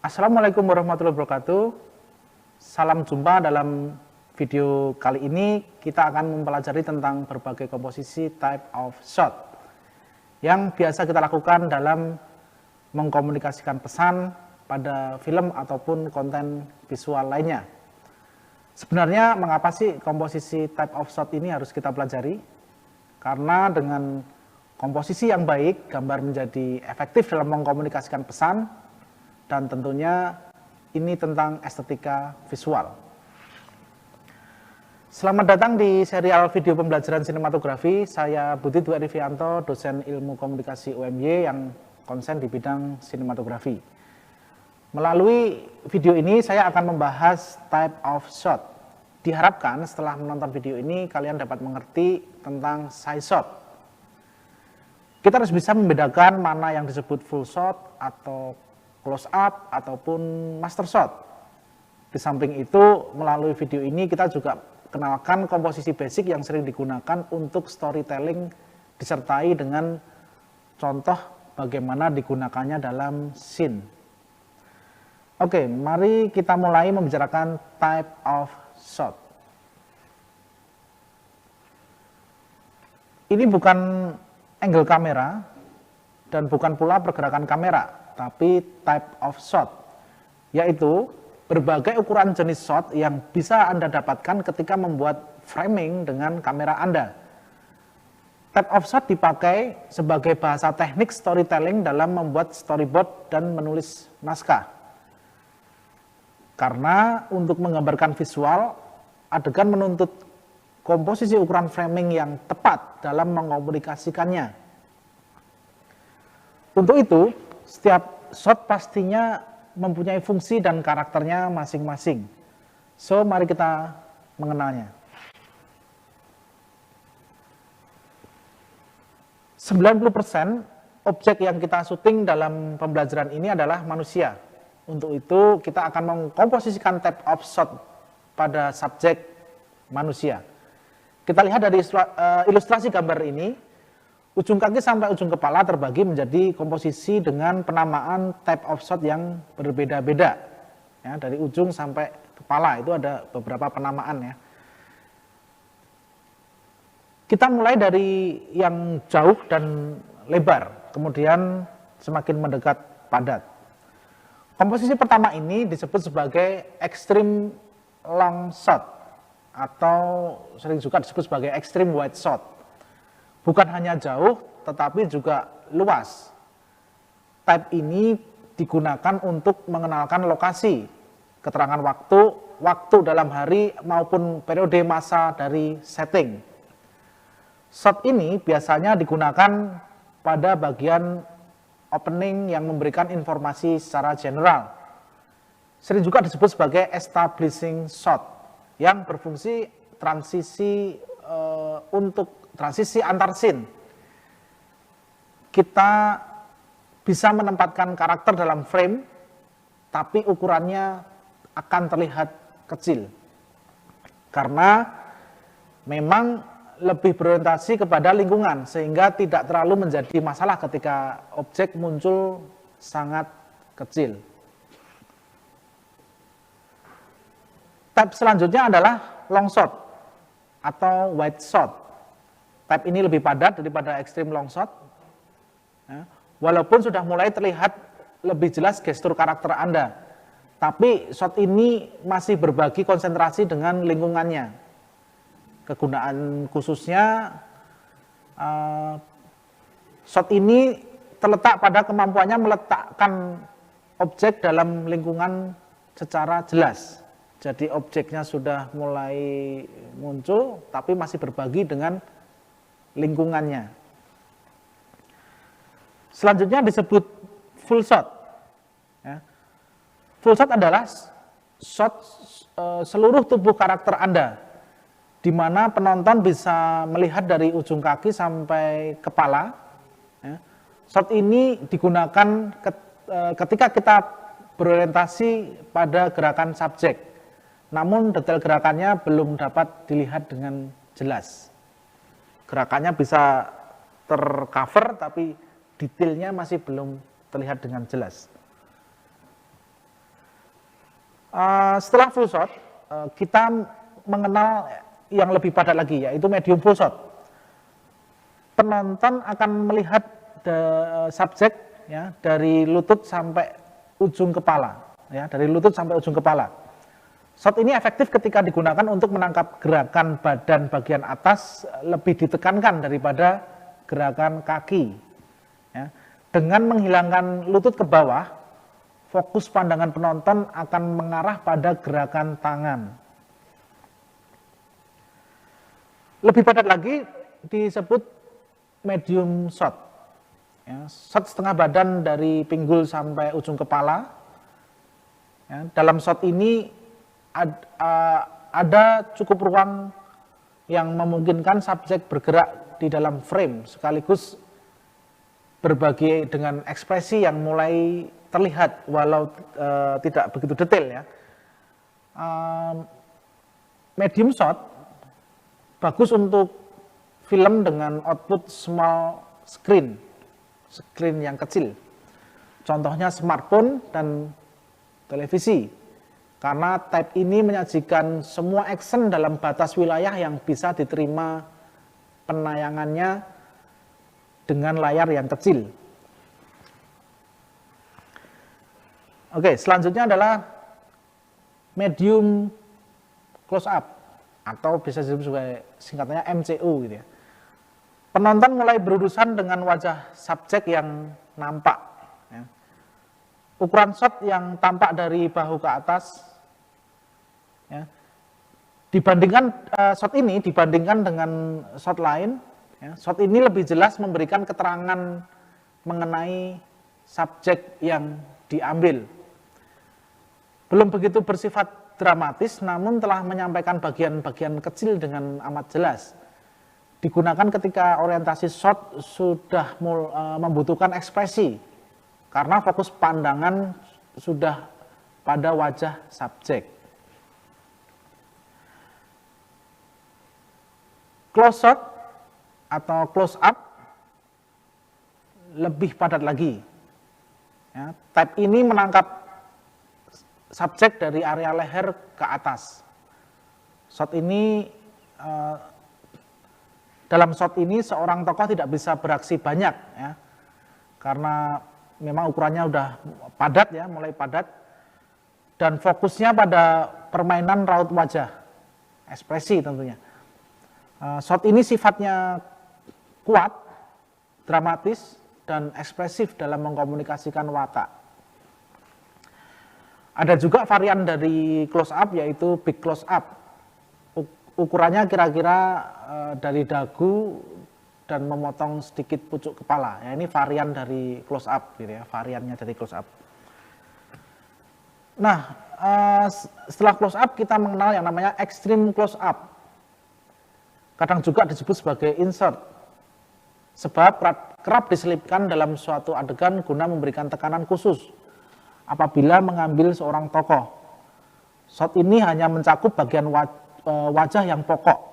Assalamualaikum warahmatullahi wabarakatuh. Salam jumpa dalam video kali ini. Kita akan mempelajari tentang berbagai komposisi type of shot yang biasa kita lakukan dalam mengkomunikasikan pesan pada film ataupun konten visual lainnya. Sebenarnya mengapa sih komposisi type of shot ini harus kita pelajari? Karena dengan komposisi yang baik, gambar menjadi efektif dalam mengkomunikasikan pesan, dan tentunya ini tentang estetika visual. Selamat datang di serial video pembelajaran sinematografi. Saya Budi Dwi Arifianto, dosen ilmu komunikasi UMY yang konsen di bidang sinematografi. Melalui video ini saya akan membahas type of shot. Diharapkan setelah menonton video ini kalian dapat mengerti tentang size shot. Kita harus bisa membedakan mana yang disebut full shot atau close up ataupun master shot. Di samping itu, melalui video ini kita juga kenalkan komposisi basic yang sering digunakan untuk storytelling disertai dengan contoh bagaimana digunakannya dalam scene. Oke, mari kita mulai membicarakan type of shot. Ini bukan angle kamera dan bukan pula pergerakan kamera, tapi type of shot, yaitu berbagai ukuran jenis shot yang bisa Anda dapatkan ketika membuat framing dengan kamera Anda. Type of shot dipakai sebagai bahasa teknik storytelling dalam membuat storyboard dan menulis naskah. Karena untuk menggambarkan visual, adegan menuntut komposisi ukuran framing yang tepat dalam mengkomunikasikannya. Untuk itu, setiap shot pastinya mempunyai fungsi dan karakternya masing-masing. So, mari kita mengenalnya. 90% objek yang kita syuting dalam pembelajaran ini adalah manusia. Untuk itu, kita akan mengkomposisikan type of shot pada subjek manusia. Kita lihat dari ilustrasi gambar ini. Ujung kaki sampai ujung kepala terbagi menjadi komposisi dengan penamaan type of shot yang berbeda-beda. Ya, dari ujung sampai kepala itu ada beberapa penamaan ya. Kita mulai dari yang jauh dan lebar, kemudian semakin mendekat padat. Komposisi pertama ini disebut sebagai extreme long shot atau sering juga disebut sebagai extreme wide shot. Bukan hanya jauh, tetapi juga luas. Type ini digunakan untuk mengenalkan lokasi, keterangan waktu dalam hari maupun periode masa dari setting. Shot ini biasanya digunakan pada bagian opening yang memberikan informasi secara general. Sering juga disebut sebagai establishing shot, yang berfungsi transisi transisi antar scene. Kita bisa menempatkan karakter dalam frame, tapi ukurannya akan terlihat kecil. Karena memang lebih berorientasi kepada lingkungan, sehingga tidak terlalu menjadi masalah ketika objek muncul sangat kecil. Type selanjutnya adalah long shot atau wide shot. Type ini lebih padat daripada extreme long shot. Ya, walaupun sudah mulai terlihat lebih jelas gestur karakter Anda, tapi shot ini masih berbagi konsentrasi dengan lingkungannya. Kegunaan khususnya, shot ini terletak pada kemampuannya meletakkan objek dalam lingkungan secara jelas. Jadi objeknya sudah mulai muncul, tapi masih berbagi dengan lingkungannya. Selanjutnya disebut full shot. Ya. Full shot adalah shot seluruh tubuh karakter Anda, di mana penonton bisa melihat dari ujung kaki sampai kepala. Ya. Shot ini digunakan ketika kita berorientasi pada gerakan subjek, namun detail gerakannya belum dapat dilihat dengan jelas. Gerakannya bisa tercover, tapi detailnya masih belum terlihat dengan jelas. Setelah full shot, kita mengenal yang lebih padat lagi, yaitu medium full shot. Penonton akan melihat subjek ya, dari lutut sampai ujung kepala, ya, dari lutut sampai ujung kepala. Shot ini efektif ketika digunakan untuk menangkap gerakan badan bagian atas lebih ditekankan daripada gerakan kaki. Ya. Dengan menghilangkan lutut ke bawah, fokus pandangan penonton akan mengarah pada gerakan tangan. Lebih padat lagi disebut medium shot. Ya, shot setengah badan dari pinggul sampai ujung kepala. Ya, dalam shot ini ada cukup ruang yang memungkinkan subjek bergerak di dalam frame sekaligus berbagi dengan ekspresi yang mulai terlihat walau tidak begitu detail ya. Medium shot bagus untuk film dengan output small screen yang kecil. Contohnya smartphone dan televisi. Karena type ini menyajikan semua action dalam batas wilayah yang bisa diterima penayangannya dengan layar yang kecil. Oke, selanjutnya adalah medium close up atau bisa disebut sebagai singkatannya MCU gitu ya. Penonton mulai berurusan dengan wajah subjek yang nampak. Ya. Ukuran shot yang tampak dari bahu ke atas, ya, dibandingkan shot ini dibandingkan dengan shot lain, ya, shot ini lebih jelas memberikan keterangan mengenai subjek yang diambil. Belum begitu bersifat dramatis, namun telah menyampaikan bagian-bagian kecil dengan amat jelas. Digunakan ketika orientasi shot sudah membutuhkan ekspresi, karena fokus pandangan sudah pada wajah subjek. Close shot atau close up lebih padat lagi. Ya, type ini menangkap subjek dari area leher ke atas. Shot ini dalam shot ini seorang tokoh tidak bisa beraksi banyak ya, karena memang ukurannya udah padat ya, mulai padat, dan fokusnya pada permainan raut wajah, ekspresi tentunya. Shot ini sifatnya kuat, dramatis, dan ekspresif dalam mengkomunikasikan watak. Ada juga varian dari close up yaitu big close up. Ukurannya kira-kira dari dagu dan memotong sedikit pucuk kepala. Ya, ini varian dari close up gitu ya, variannya dari close up. Nah, setelah close up kita mengenal yang namanya extreme close up. Kadang juga disebut sebagai insert. Sebab kerap diselipkan dalam suatu adegan guna memberikan tekanan khusus apabila mengambil seorang tokoh. Shot ini hanya mencakup bagian wajah yang pokok.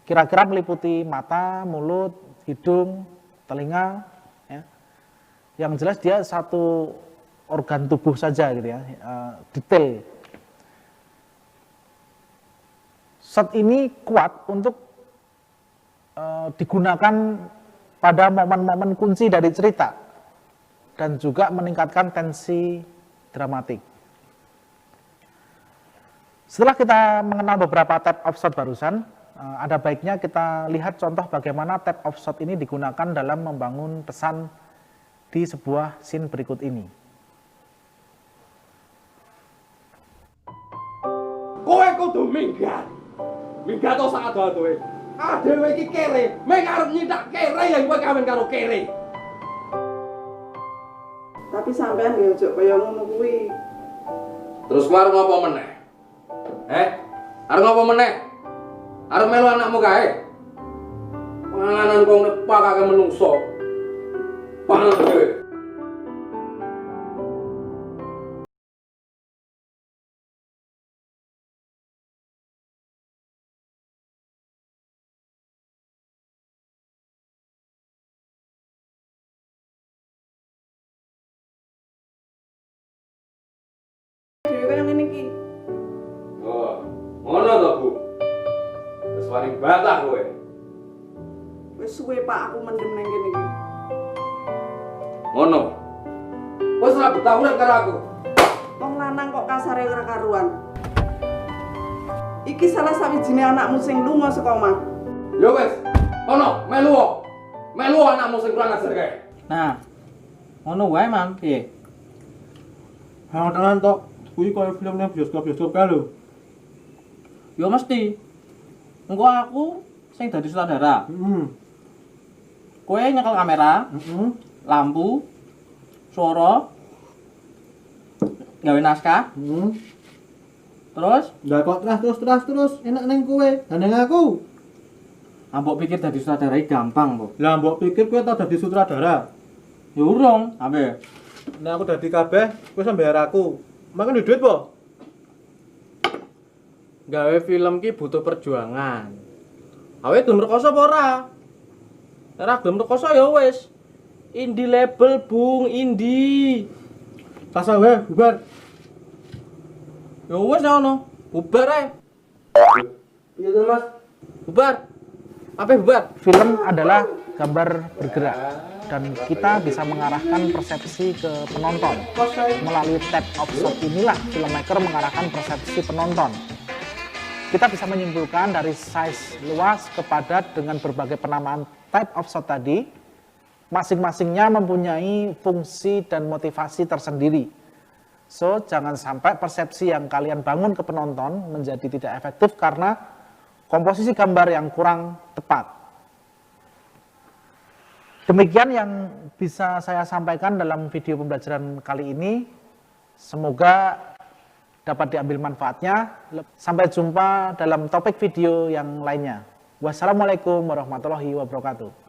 Kira-kira meliputi mata, mulut, hidung, telinga. Ya. Yang jelas dia satu organ tubuh saja gitu ya, detail. Shot ini kuat untuk digunakan pada momen-momen kunci dari cerita dan juga meningkatkan tensi dramatik. Setelah kita mengenal beberapa type of shot barusan, ada baiknya kita lihat contoh bagaimana type of shot ini digunakan dalam membangun pesan di sebuah scene berikut ini. Kowe kudu minggat. Minggat to sak ado-adoe. Adewe iki kere, mek arep nyithak kere ya kowe kawin karo kere. Tapi sampean ya ojo kaya ngono kuwi. Terus kowe arep ngopo meneh? Arep ngopo meneh? Arep melu anakmu kae. Panganan kok nepak kake menungso. Pangan dhewe. Dhewe kaya ngene iki. Oh, ngono to, Bu. Wis wani bantah kowe. Wis suwe Pak aku mendem nang kene iki. Ngono. Wis ora betah urip karo aku. Wong lanang kok kasare ora karuan. Iki salah sawijine anakmu sing lunga saka omah. Ya wis, ono melu. Melu anakmu sing kurang ajar kae. Nah, ngono wae Mam, piye? Hangat-hangat tok, kuwi koyo filmnya bioskop-bioskop kae lho. Ya mesti. Engko aku sing dadi sutradara. Kowe nyekel kamera, lampu, suara, gawe naskah, terus Lah kok terus enak neng kowe, dan neng aku. mbok pikir dadi sutradara iki gampang kok. Lah mbok pikir kowe tau dadi sutradara. Ya urung, ambe. Nek aku dadi kabeh, kowe sampe bayar aku. Makan duit po? Gawe film ki butuh perjuangan. Awe gelem rekoso apa ora? Ora gelem rekoso ya wis. Indie label, Bung, indie. Pasal wae, bubar. Ya wis ngono. Bubar ae. Iya to, Mas. Bubar. Apa bubar? Film adalah gambar bergerak dan kita bisa mengarahkan persepsi ke penonton. Melalui type of shot inilah filmmaker mengarahkan persepsi penonton. Kita bisa menyimpulkan dari size luas ke padat dengan berbagai penamaan type of shot tadi, masing-masingnya mempunyai fungsi dan motivasi tersendiri. So, jangan sampai persepsi yang kalian bangun ke penonton menjadi tidak efektif karena komposisi gambar yang kurang tepat. Demikian yang bisa saya sampaikan dalam video pembelajaran kali ini. Semoga dapat diambil manfaatnya. Sampai jumpa dalam topik video yang lainnya. Wassalamualaikum warahmatullahi wabarakatuh.